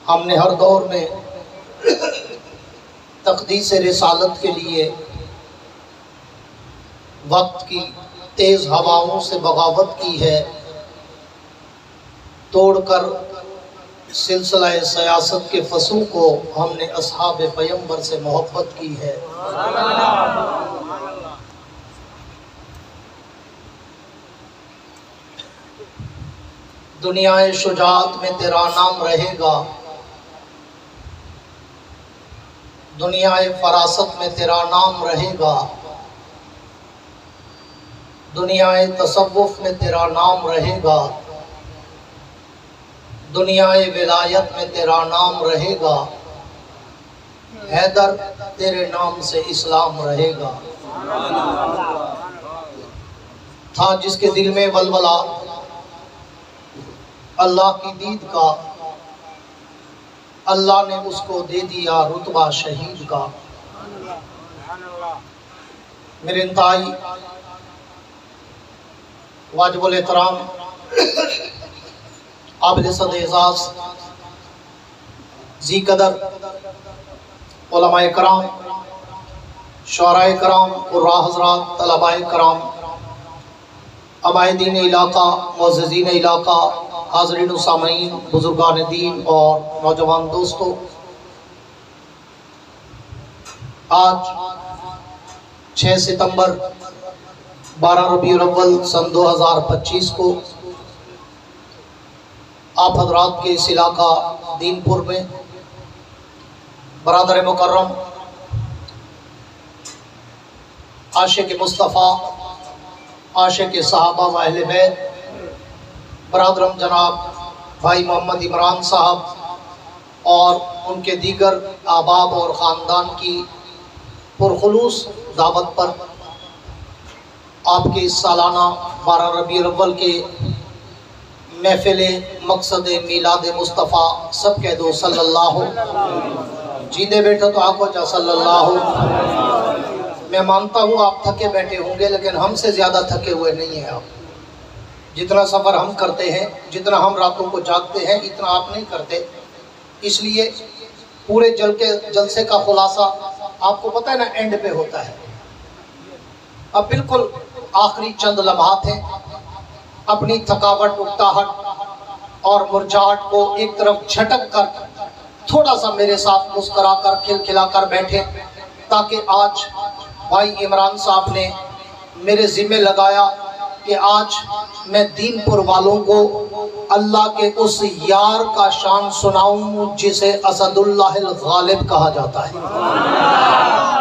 ہم نے ہر دور میں تقدیس رسالت کے لیے وقت کی تیز ہواؤں سے بغاوت کی ہے، توڑ کر سلسلہ سیاست کے فصوں کو ہم نے اصحاب پیغمبر سے محبت کی ہے۔ دنیا شجاعت میں تیرا نام رہے گا، دنیا فراست میں تیرا نام رہے گا، دنیا تصوف میں تیرا نام رہے گا، دنیا ولایت میں تیرا نام رہے گا، حیدر تیرے نام سے اسلام رہے گا۔ تھا جس کے دل میں ولولہ اللہ کی دید کا، اللہ نے اس کو دے دیا رتبہ شہید کا۔ میرے انتہائی واجب الاحترام قابل صد اعزاز ذی قدر علماء کرام، شعراء کرام، قراء حضرات، طلباء کرام، عمائدین علاقہ، معززین علاقہ، حاضرین و سامعین، بزرگان دین اور نوجوان دوستو، آج 6 ستمبر 12 ربیع الاول سن 2025 کو آپ حضرات کے اس علاقہ دین پور میں برادر مکرم عاشق مصطفیٰ، عاشق صحابہ و اہل بیت، برادرم جناب بھائی محمد عمران صاحب اور ان کے دیگر احباب اور خاندان کی پرخلوص دعوت پر آپ کے اس سالانہ 12 ربیع الاول کے محفل مقصد میلاد مصطفیٰ، سب کہہ دو صلی اللہ، جیندے بیٹھے تو آنکھوں جا صلی اللہ۔ میں مانتا ہوں آپ تھکے بیٹھے ہوں گے، لیکن ہم سے زیادہ تھکے ہوئے نہیں ہیں آپ۔ جتنا سفر ہم کرتے ہیں، جتنا ہم راتوں کو جاگتے ہیں، اتنا آپ نہیں کرتے۔ اس لیے پورے جلسے کا خلاصہ آپ کو پتہ ہے نا اینڈ پہ ہوتا ہے۔ اب بالکل آخری چند لمحات ہیں، اپنی تھکاوٹ، اکتاہٹ اور مرجھاہٹ کو ایک طرف جھٹک کر تھوڑا سا میرے ساتھ مسکرا کر کھلکھلا کر بیٹھے، تاکہ آج بھائی عمران صاحب نے میرے ذمہ لگایا کہ آج میں دین پور والوں کو اللہ کے اس یار کا شان سناؤں جسے اسد اللہ الغالب کہا جاتا ہے۔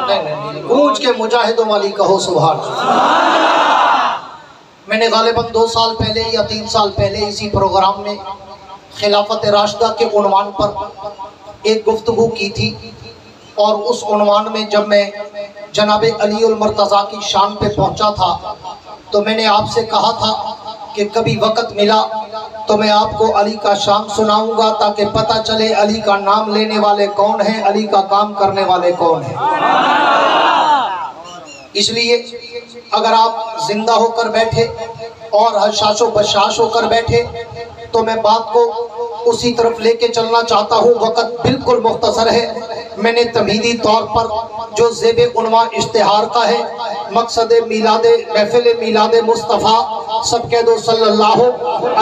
نہیں، گونج کے مجاہدوں والی کہو سبحان اللہ۔ میں نے غالباً 2 سال پہلے یا 3 سال پہلے اسی پروگرام میں خلافت راشدہ کے عنوان پر ایک گفتگو کی تھی، اور اس عنوان میں جب میں جناب علی المرتضیٰ کی شان پہ پہنچا تھا تو میں نے آپ سے کہا تھا کہ کبھی وقت ملا تو میں آپ کو علی کا شان سناؤں گا، تاکہ پتہ چلے علی کا نام لینے والے کون ہیں، علی کا کام کرنے والے کون ہیں۔ اس لیے اگر آپ زندہ ہو کر بیٹھے اور حشاش و بشاش ہو کر بیٹھے تو میں بات کو اسی طرف لے کے چلنا چاہتا ہوں۔ وقت بالکل مختصر ہے۔ میں نے تمہیدی طور پر جو زیب عنوان اشتہار کا ہے، مقصد میلاد محفل میلاد مصطفیٰ، سب کہہ دو صلی اللہ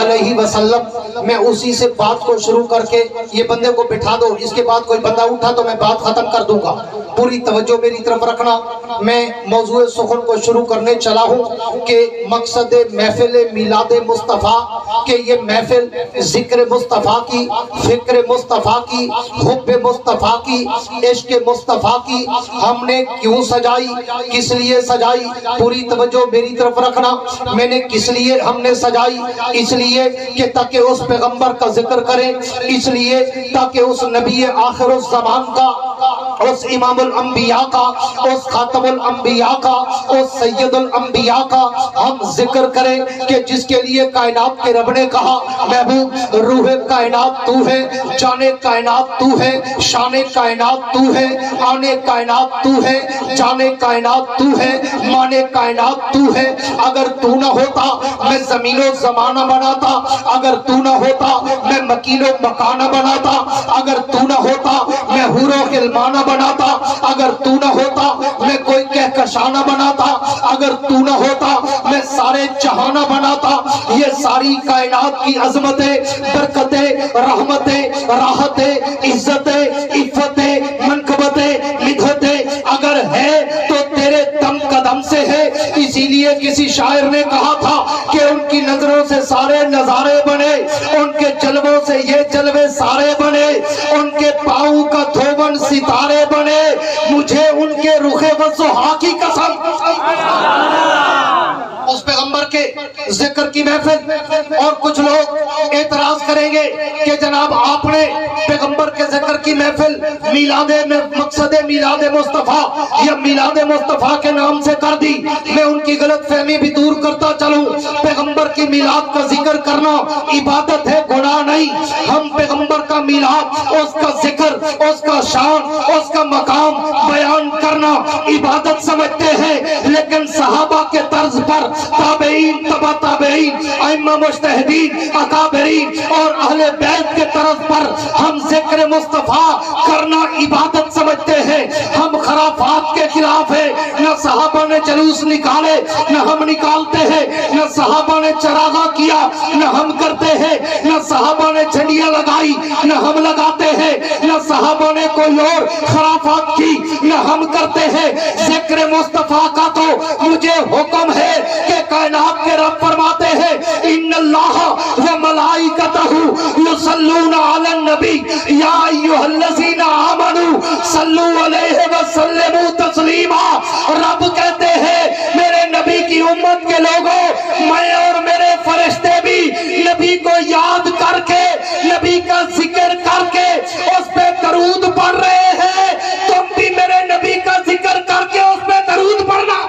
علیہ وسلم، میں اسی سے بات کو شروع کر کے یہ بندے کو بٹھا دو، اس کے بعد کوئی بندہ اٹھا تو میں بات ختم کر دوں گا۔ پوری توجہ میری طرف رکھنا۔ میں موضوع سخن کو شروع کرنے چلا ہوں کہ مقصد محفل میلاد مصطفیٰ کہ یہ محفل ذکر مصطفیٰ کی، فکر مصطفیٰ کی، حب مصطفیٰ کی، عشق مصطفیٰ کی ہم نے کیوں سجائی، کس لیے سجائی؟ پوری توجہ میری طرف رکھنا۔ میں نے کس لیے ہم نے سجائی؟ اس لیے کہ تاکہ اس پیغمبر کا ذکر کریں، اس لیے تاکہ اس نبی آخر الزمان کا اس امام الانبیاء کا، اس خاتم الانبیاء کا، اس سید الانبیاء کا ہم ذکر کریں کہ جس کے لیے کائنات کے رب نے کہا محبوب روح کائنات تو ہے، جانے کائنات تو ہے، شان کائنات تو ہے، آنے کائنات تو ہے، جانے کائنات تو ہے، مانے کائنات تو ہے۔ اگر تو نہ ہوتا میں زمین و زمانہ بناتا، اگر تو نہ ہوتا میں مکین و مکانہ بناتا، اگر تو نہ ہوتا میں حور و غلمانہ بناتا، اگر تو نہ ہوتا میں کوئی کہکشانہ بناتا، اگر تو نہ ہوتا میں سارے جہانہ بناتا۔ یہ ساری کائنات کی عظمتیں، برکتیں، رحمتیں، راحتیں، عزتیں، عفتیں، منقبتیں، مدحتیں اگر ہے تو تیرے دم قدم سے ہے۔ اسی لیے کسی شاعر نے کہا تھا کہ ان کی نظروں سے سارے نظارے بنے، ان کے جلووں سے یہ جلوے سارے بنے، ان کے پاؤں کا دھوبن ستارے بنے، مجھے ان کے رخ وضحا کی قسم۔ اس پیغمبر کے ذکر کی محفل، اور کچھ لوگ اعتراض کریں گے کہ جناب آپ نے پیغمبر کے ذکر کی محفل میلاد مقصد میلاد مصطفیٰ یا میلاد مصطفیٰ کے نام سے کر دی۔ میں ان کی غلط فہمی بھی دور کرتا چلوں، پیغمبر کی میلاد کا ذکر کرنا عبادت ہے، گناہ نہیں۔ ہم پیغمبر کا میلاد، اس کا ذکر، اس کا شان، اس کا مقام بیان کرنا عبادت سمجھتے ہیں، لیکن صحابہ کے طرز پر تابعین، تبع تابعین، ائمہ مجتہدین، اکابرین اور اہل بیت کے طرز پر ہم ذکر مصطفیٰ کرنا عبادت سمجھتے ہیں۔ ہم خرافات کے خلاف ہیں، نہ صحابہ نے جلوس نکالے نہ ہم نکالتے ہیں، نہ صحابہ نے چراغاں کیا نہ ہم کرتے ہیں، نہ صحابہ نے جھنڈیاں لگائی نہ ہم لگاتے ہیں، نہ صحابہ نے کوئی اور خرافات کی نہ ہم کرتے ہیں۔ ذکر مصطفیٰ کا تو مجھے حکم ہے کہ کائنات کے رب فرماتے ہیں ان اللہ و ملائکتہ یصلون علی النبی یا ایھا الذین آمنوا صلوا علیہ وسلموا تسلیما۔ رب کہتے ہیں میرے نبی کی امت کے لوگوں، میں اور میرے فرشتے بھی نبی کو یاد کر کے، نبی کا ذکر کر کے اس پہ درود پڑھ رہے ہیں، تم بھی میرے نبی کا ذکر کر کے اس پہ درود پڑھنا۔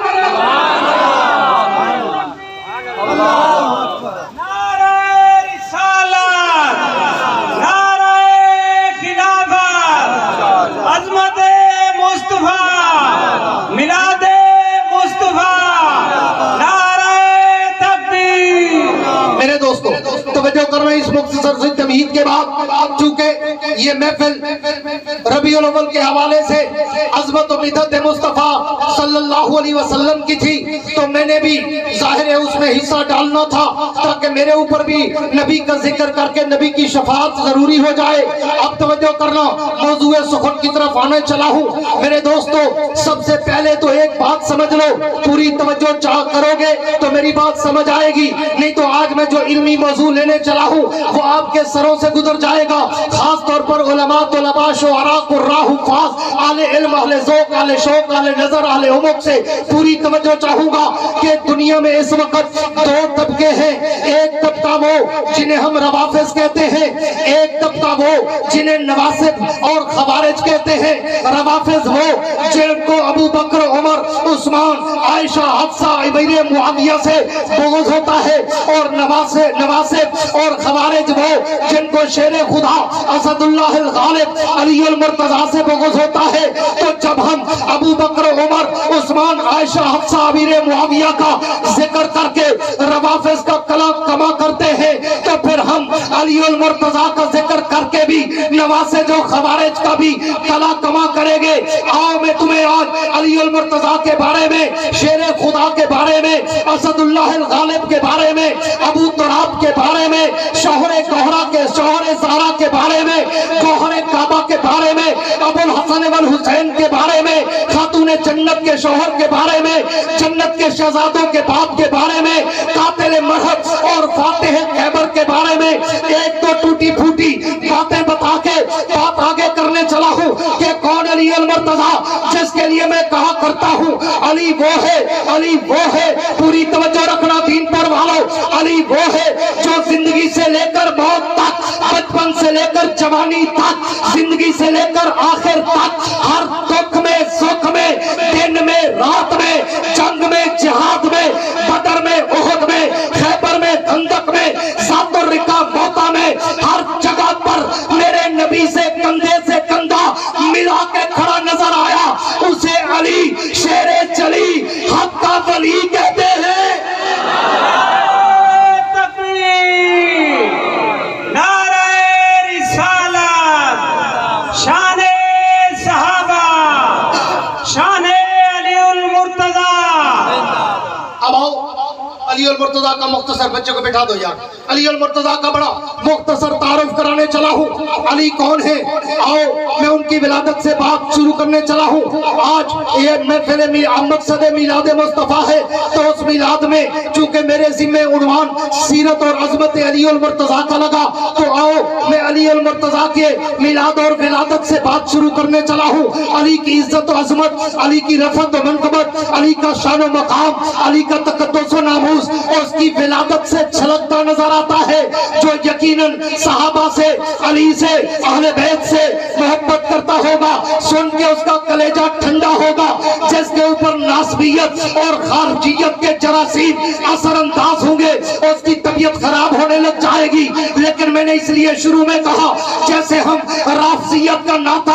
نعرہ رسالت، نعرہ خلافت، عظمت مصطفیٰ، میلاد مصطفیٰ، نعرہ تکبیر۔ میرے دوستو توجہ کرنا اس مختصر سے تمہید کے بعد، چونکہ یہ محفل ربیع الاول کے حوالے سے عظمت و مدحت مصطفیٰ صلی اللہ علیہ وسلم کی تھی، تو میں نے بھی ظاہر ہے اس میں حصہ ڈالنا تھا تاکہ میرے اوپر بھی نبی کا ذکر کر کے نبی کی شفاعت ضروری ہو جائے۔ اب توجہ کرنا، موضوع سخن کی طرف آنے چلا ہوں۔ میرے دوستو سب سے پہلے تو ایک بات سمجھ لو، پوری توجہ چاہ کرو گے تو میری بات سمجھ آئے گی، نہیں تو آج میں جو علمی موضوع لینے چلا ہوں وہ آپ کے سروں سے گزر جائے گا۔ خاص طور پر علماء، طلباء، شعراء، قراء، حفاظ، اہل علم، اہل ذوق، اہل شوق، اہل نظر، اہل عمق سے پوری توجہ چاہوں گا کہ دنیا میں اس وقت دو طبقے ہیں۔ ایک طبقہ وہ جنہیں ہم روافض کہتے ہیں، ایک طبقہ وہ جنہیں نواسب اور خوارج کہتے ہیں۔ روافض وہ جن کو ابو بکر، عمر، عثمان، عائشہ، حفصہ، ابن معاویہ سے بغض ہوتا ہے، اور نواسب اور خوارج وہ جن کو شیر خدا اسد اللہ الغالب علی المرتضیٰ سے بغض ہوتا ہے۔ تو جب ہم ابو بکر، عمر، عثمان، عائشہ، حفصہ، امیر معاویہ کا ذکر کر کے روافض کا کلا کما کرتے ہیں، تو پھر ہم علی المرتضیٰ کا ذکر کر کے بھی نواسب و خوارج کا بھی کلا کما کریں گے۔ آؤ میں تمہیں آج علی المرتضیٰ کے بارے میں، شیر خدا کے بارے میں، اسد اللہ الغالب کے بارے میں، ابو تراب کے بارے میں، شوہر گوہرا کے، شوہر زہرا کے بارے میں، گوہر کعبہ کے بارے میں، ابو الحسن والحسین کے بارے میں، خاتون جنت کے شوہر کے بارے میں، جنت کے شہزادوں کے باپ کے بارے میں، قاتل مرحب اور فاتح خیبر کے بارے میں ایک تو ٹوٹی پھوٹی باتیں بتا کے بات آگے کرنے چلا ہوں کہ کون علی المرتضیٰ، جس کے لیے میں کہا کرتا ہوں علی وہ ہے، علی وہ ہے، پوری توجہ رکھنا دین پر والو، علی وہ ہے جو زندگی سے لے کر موت تک، بچپن سے سے لے کر جوانی تک، زندگی سے لے کر آخر تک، ہر دکھ میں سکھ میں، دن میں رات میں، جنگ میں جہاد میں، بدر میں احد میں، خیبر میں خندق میں، ذات الرقاب موتا میں، ہر جگہ پر میرے نبی سے کندھے سے کندھا ملا کے کھڑا نظر آیا، اسے علی شیر چلی حق کا ولی کہتے ہیں۔ تکبیر، نعرہ رسالت، شان صحابہ، شان علی المرتضی۔ اب آؤ علی المرتضیٰ کا مختصر، بچے کو بٹھا دو یار، علی المرتضیٰ کا بڑا مختصر تعارف کرانے چلا ہوں۔ علی کون ہے؟ آؤ میں ان کی ولادت سے بات شروع کرنے چلا ہوں۔ آج یہ محفل مقصد میلاد مصطفیٰ ہے، تو اس میلاد میں چونکہ میرے ذمہ عنوان سیرت اور عظمت علی المرتضیٰ کا لگا، تو آؤ میں علی المرتضیٰ کے میلاد اور ولادت سے بات شروع کرنے چلا ہوں۔ علی کی عزت و عظمت، علی کی رفعت و منقبت، علی کا شان و مقام، علی کا تقدس و ناموس اس کی ولادت سے چھلکتا نظر آتا ہے۔ جو یقیناً صحابہ سے، علی سے، اہل بیت سے محبت کرتا ہوگا، سن کے اس کا کلیجہ ٹھنڈا ہوگا۔ جس کے اوپر ناسبیت اور خارجیت کے جراثیم اثر انداز ہوں گے، اس کی طبیعت خراب ہونے لگ جائے گی۔ لیکن میں نے اس لیے شروع میں کہا، جیسے ہم رافضیت کا نعت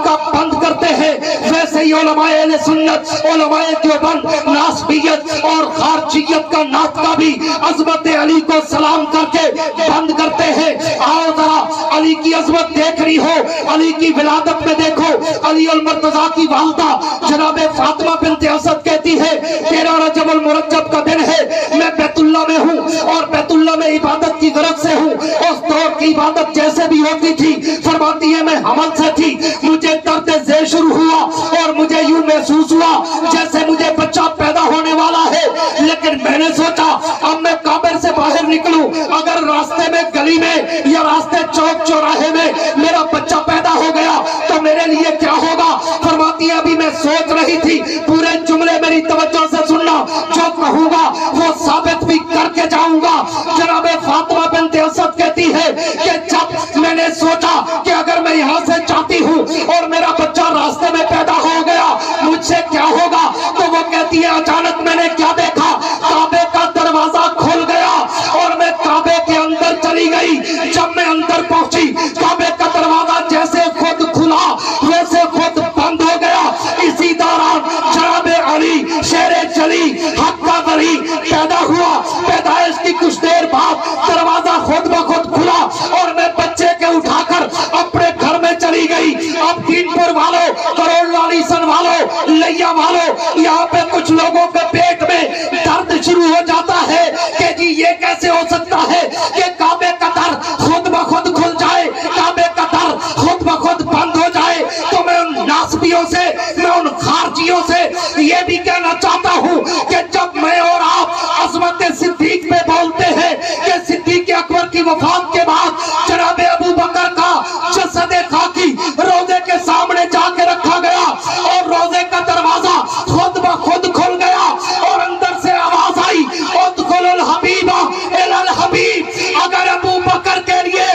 کا بند کرتے ہیں، ویسے ہی علماء اہل سنت، علماء دیوبند ناسبیت اور خارجیت کا نعت کا بھی عظمت علی کو سلام کر کے بند کرتے ہیں۔ آؤ ذرا علی کی عظمت دیکھنی ہو، علی کی ولادت میں دیکھو۔ علی المرتضیٰ کی والدہ جناب فاطمہ بنت اسد کہتی ہے 13 رجب المرجب کا دن ہے، میں بیت اللہ میں ہوں اور بیت اللہ میں عبادت کی غرض سے ہوں۔ اس دور کی عبادت جیسے بھی ہوتی تھی، فرماتی ہے میں حمل سے تھی، مجھے درد ذیل شروع ہوا اور مجھے یوں محسوس ہوا جیسے مجھے بچہ پیدا ہونے والا ہے۔ لیکن میں نے سوچا اب میں کعبے سے باہر نکلوں، اگر راستے میں گلی میں یا راستے چوک چوراہے میں میرا بچہ پیدا ہو گیا تو میرے لیے کیا ہوگا؟ فرماتی ہے ابھی میں سوچ رہی تھی، پورے جملے میری توجہ سے سننا، جو کہوں گا وہ ثابت بھی کر کے جاؤں گا۔ جناب فاطمہ بنت اسد کہتی ہے کہ جب میں نے سوچا کہ اگر میں یہاں سے جاتی ہوں اور میرا بچہ راستے میں پیدا ہو گیا مجھ سے کیا ہوگا، تو وہ کہتی ہے اچانک میں نے کیا دیکھا، کعبے کا دروازہ کھل گیا اور میں کعبے کے اندر چلی گئی۔ جب میں اندر پہنچی، کعبے کا دروازہ جیسے خود کھلا ویسے خود بند ہو گیا۔ اسی دوران جناب علی شیر چلی حق کا ولی پیدا ہوا۔ پیدائش کی کچھ دیر بعد دروازہ خود بخود کھلا اور میں بچے کے اٹھا کر اپنے گھر میں چلی گئی۔ اب دین پور والوں، کروڑ لالی سن والوں، لیا والوں، یہاں پہ کچھ لوگوں کے پیٹ میں درد شروع ہو جاتا ہے کہ جی یہ کیسے ہو سکتا ہے کہ کعبے کا در خود بخود کھل جائے، کعبے کا در خود بخود بند ہو جائے۔ تو میں ان ناسبیوں سے، میں ان خارجیوں سے یہ بھی کہنا چاہتا ہوں کہ جب میں اور آپ عظمت صدیق پہ بولتے ہیں کہ صدیق اکبر کی وفات کے بعد جناب ابو بکر کا جسد خاکی روضے کے سامنے جا کے رکھا گیا اور روضے کا دروازہ خود بخود کھل گیا اور اندر سے آواز آئی ادخل الحبیب الی الحبیب۔ اگر ابو بکر کے لیے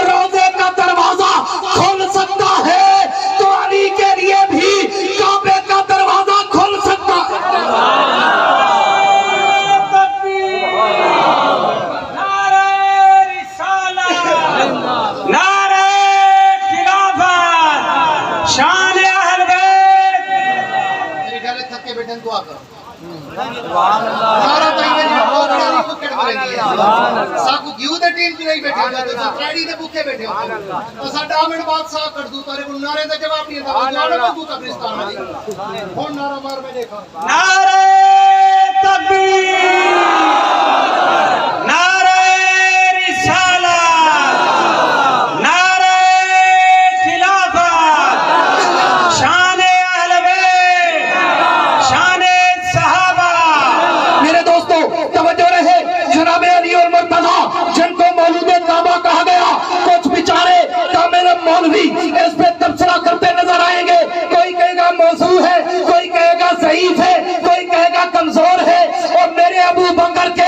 روضے کا دروازہ کھل سکتا ہے تو علی کے لیے بھی کعبے کا دروازہ کھل سکتا ہے۔ نعرہ رسالت، نعرہ خلافت، شان اہل بیت۔ میرے گھر تھک کے بیٹھے دعا کرو۔ سارا تائی میری بہت بڑی علی کو کٹ کرے گی۔ ساکو گیو دے ٹیم کی نہیں بیٹھے ہوتے، تو تریڈی دے بھوکے بیٹھے ہوتے۔ تو ساڈا منٹ بعد سا کر دوں تارے کو نعرے دا جواب نہیں تھا، نعرے کو قبرستان علی۔ ہن نعرہ مار میں دیکھا۔ نعرہ تکبیر، نعرہ رسالت، نعرہ خلافت، شان اہل بیت، شان صحابہ۔ میرے دوستو توجہ رہے، جناب علی المرتضیٰ جن کو مولود کعبہ کہا گیا، کچھ بیچارے کامل مولوی اس پہ تبصرہ کرتے نظر آئیں گے۔ کوئی کہے گا موضوع ہے، کوئی کہے گا ضعیف ہے، کوئی کہے گا کمزور ہے، اور میرے ابو بکر کے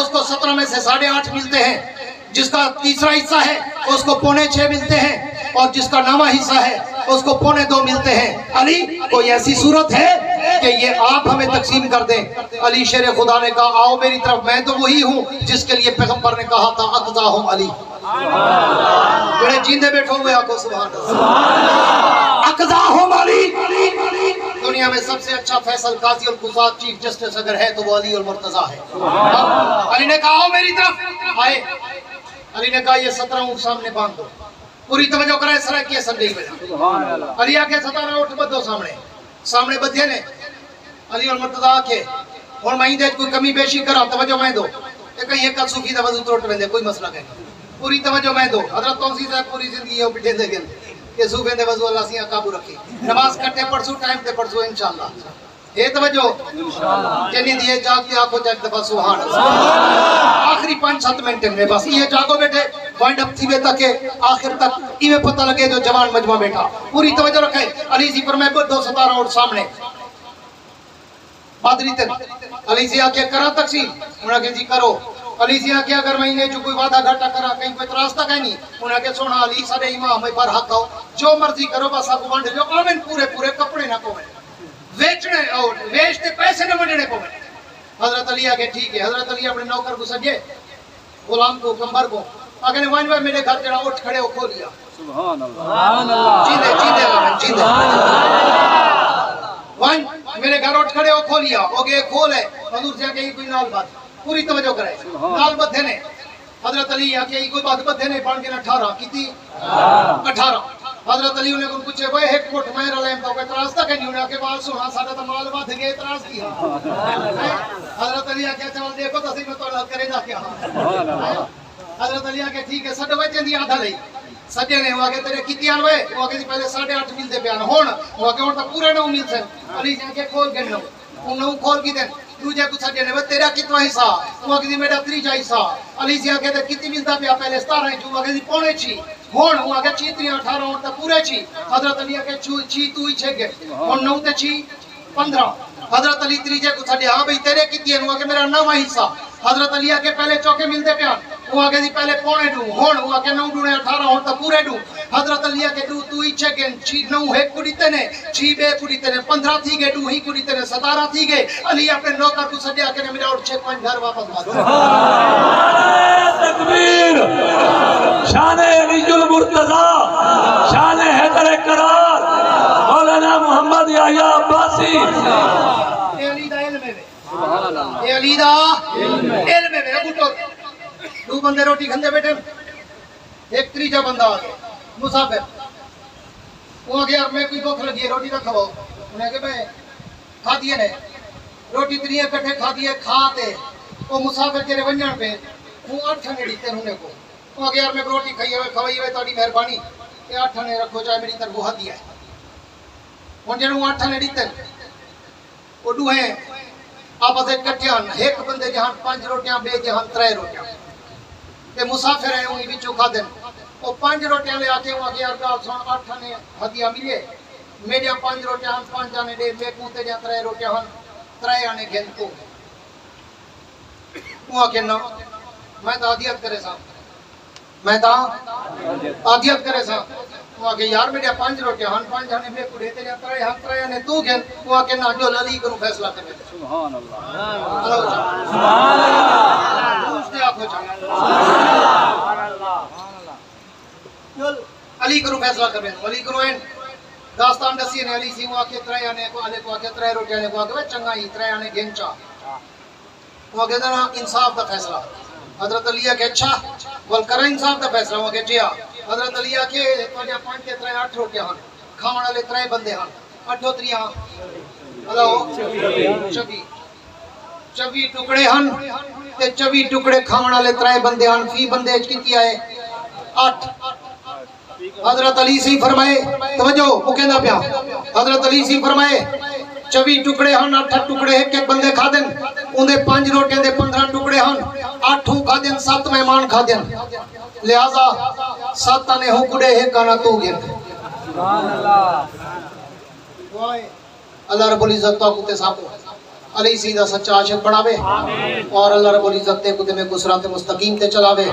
اس کو 17 میں سے 8.5 ملتے ہیں، جس کا تیسرا حصہ ہے اس کو 5.25 ملتے ہیں، اور جس کا 9واں حصہ ہے اس کو 2.25 ملتے ہیں۔ علی کوئی ایسی صورت ہے کہ یہ آپ ہمیں تقسیم کر دیں؟ علی شیر خدا نے کہا آؤ میری طرف، میں تو وہی ہوں جس کے لیے پیغمبر نے کہا تھا اقضاہم علی۔ بڑے جیندے بیٹھو ہوئے آقا سبحان اللہ، اقضاہم علی۔ دنیا میں سب سے اچھا فیصل قاضی القضات چیف جسٹس اگر ہے تو وہ علی المرتضیٰ ہے۔ علی نے کہا آؤ میری طرف، آئے۔ علی نے کہا یہ 17 اونٹ سامنے باندھ دو، پوری توجہ کرائے سرائے کیے سنڈے ہی بجا۔ علی آکے 17 اونٹ بدھو سامنے بدھے نے۔ علی المرتضیٰ آکے اور میں دے کوئی کمی بیشی کرا توجہ میں دو، یہ کہیں ایک صوفی دا وضو توڑ بندے کوئی مسئلہ نہیں، پوری توجہ میں دو۔ حضرت توسی صاحب پوری زندگی ہو بٹھے دے گئے کہ صوفے دے وضو اللہ سیاں قابو رکھی، نماز کرتے پڑھسو ٹائم تے پڑھسو انشاءاللہ۔ یہ توجہ جنی دیئے جاگتے آنکھوں جاگ دفعہ سبحان اللہ۔ آخری 5-7 منٹ میں بس یہ جاگو بیٹھے وائنڈ اپ تھی بے تک آخر تک ایویں پتہ لگے جو جوان مجمع بیٹھا، پوری توجہ رکھے۔ علی سی پر میں بدھو 17 اور سامنے بادری تن علی سی آکے کرا تقسیم، انہاں کہ جی کرو۔ علی سی آکے اگر میں انہیں جو کوئی وعدہ گھٹا کرا کہیں کوئی تراستہ کہیں نہیں، انہاں کہ سونا علی سارے امام پر حق ہو جو مرضی کرو بس آپ وانڈ جو آمین پورے کپڑے نہ کو ویچنے اور ویچتے پیسے نہ منڈنے کو۔ حضرت علی آگے ٹھیک ہے۔ حضرت علی اپنے نوکر کو سجے غلام کو کمبر کو آگے نے وائن میرے گھر جڑا اٹھ کھڑے ہو کھو لیا۔ سبحان اللہ، جیندے وائن میرے گھر اٹھ کھڑے ہو کھو لیا، اوگے کھول ہے حضور سے آگے کوئی نال بات پوری توجہ کرے نال بدھے نے۔ حضرت علی آگے کوئی بات بدھے نے بان کے 18 کی تھی 18۔ حضرت علی انہیں کو پوچھے وہ ایک کوٹ میں رلیم تو کوئی تراستہ کہیں انہیں کے بعد سونا ساڑھا تا مال بات گئے تراز کیا۔ حضرت علی آگے چاہاں دیکھو تو صحیح میں تو اللہ کرے دا کیا۔ حضرت علی آگے ٹھیک ہے سڈے وجہ دی آدھا لئی سجے نے وہ آگے تیرے کتی آنوے وہ آگے پہلے 8.5 ملتے پیان ہون وہ آگے ہوتا پورے 9 مل سے۔ علی جا کے کھول گئے انہوں کھول کی دیں تجھے کچھ سجے نے وہ تیرا کتنا حصہ وہ آگے دی میرا 3 حصہ۔ علی جا کے کتی ملتا پیا پہلے 17 جو آگے دی 5.5 ہون وہ آگے 3 18 ہوتا پورے 6۔ حضرت علی آگے 6 تو ہی 6 گئے ہون 9 تے 6 15۔ حضرت علی تریجے کو سجے ہاں بھئی تیرے کتی ہے وہ آگے میرا 9واں حصہ۔ حضرت علی آگے پہلے چوکے ملتے پیان وہ آگے دی پہلے 5.5 ہون وہ آگے 9 ڈونے 18 ہون تا پورے ڈو۔ حضرت علی آگے تو ہی 6 گئے 9 ہے کڑیتے نے 6 بے کڑیتے نے 15 تھی گئے 2 ہی کڑیتے نے 17 تھی گئے۔ علی اپنے نوکر کو سجے آگے میرا اور 6 گھر واپس بات تکبیر شان علی المرتضیٰ شان حیدر کرار مولانا محمد یحییٰ عباسی۔ اے علی دا علم ہے، اے علی دا علم ہے۔ بوٹو 2 بندے روٹی کھندے بیٹھے، ایک تریجا بندہ آ گیا مسافر وہ آ گیا میں کوئی بھوک لگی ہے روٹی نہ کھاؤ۔ انہیں کہ میں کھا دیے نے روٹی 3 کٹھے کھا دیے کھاتے وہ مسافر تیرے ونجن پہ وہ 8 نے ڈیتے انہیں کو وہ آ گیا میں روٹی کھوائی ہوئے تاری مہربانی یہ 8 نے رکھو چاہے میری طرف وہ دیا ہے ان جنہوں 8 نے ڈیتے وہ 2 ہیں آپس ایک کٹھیاں ایک بندے جہاں 5 روٹیاں بے جہاں 3 روٹیاں تے مسافر ہیں انہیں بھی چوکھا دن وہ 5 روٹیاں لے آتے ہوں آگے ارگال سن 8 نے ہدیہ ملے میڈیا 5 روٹیاں 5 آنے دے بے پوتے جہاں 3 روٹیاں 3 آنے گھن کو وہ آگے نا میں تا عادیت کرے سا میں تا عادیت کرے سا وہ آگے یار میڈیا 5 روٹیاں 5 آنے بے کو دیتے جہاں 3 آنے تو گھن وہ آگے نا جو علی کروں فیصلہ کرے سبحان اللہ سبحان اللہ دوستے آنکھوں چاہاں علی کرو فیصلہ کریں علی کرو این داستان دسی نے علی سی وہ آکے 3 آنے کو علی کو آکے 3 روٹی آنے کو آکے چنگا ہی 3 آنے گھنچا وہ آکے دینا انصاف دا فیصلہ حضرت علی آکے اچھا بول کریں انصاف دا فیصلہ وہ آکے جیا حضرت علی آکے 5 کے 3 8 روٹی ہاں کھاونا لے 3 بندے ہاں 8 3 ہاں اللہ 24 ٹکڑے ہن تے 24 ٹکڑے کھاونا لے 3 بندے ہن فی بندے کتی آئے 8۔ حضرت علی سی فرمائے توجہ مکیندا پیا حضرت علی سی فرمائے 24 ٹکڑے ہن 8 ٹکڑے ایک ایک بندے کھا دین اندے 5 روٹیاں دے 15 ٹکڑے ہن 8 کھا دین 7 مہمان کھا دین لہذا 7 نے ہو کڑے ایک کانا تو گئے سبحان اللہ اللہ رب العزت تو تے صاحب علی سیدھا سچا عاشق بناوے اور اللہ رب العزت تے قدم کو صراط مستقیم تے چلاوے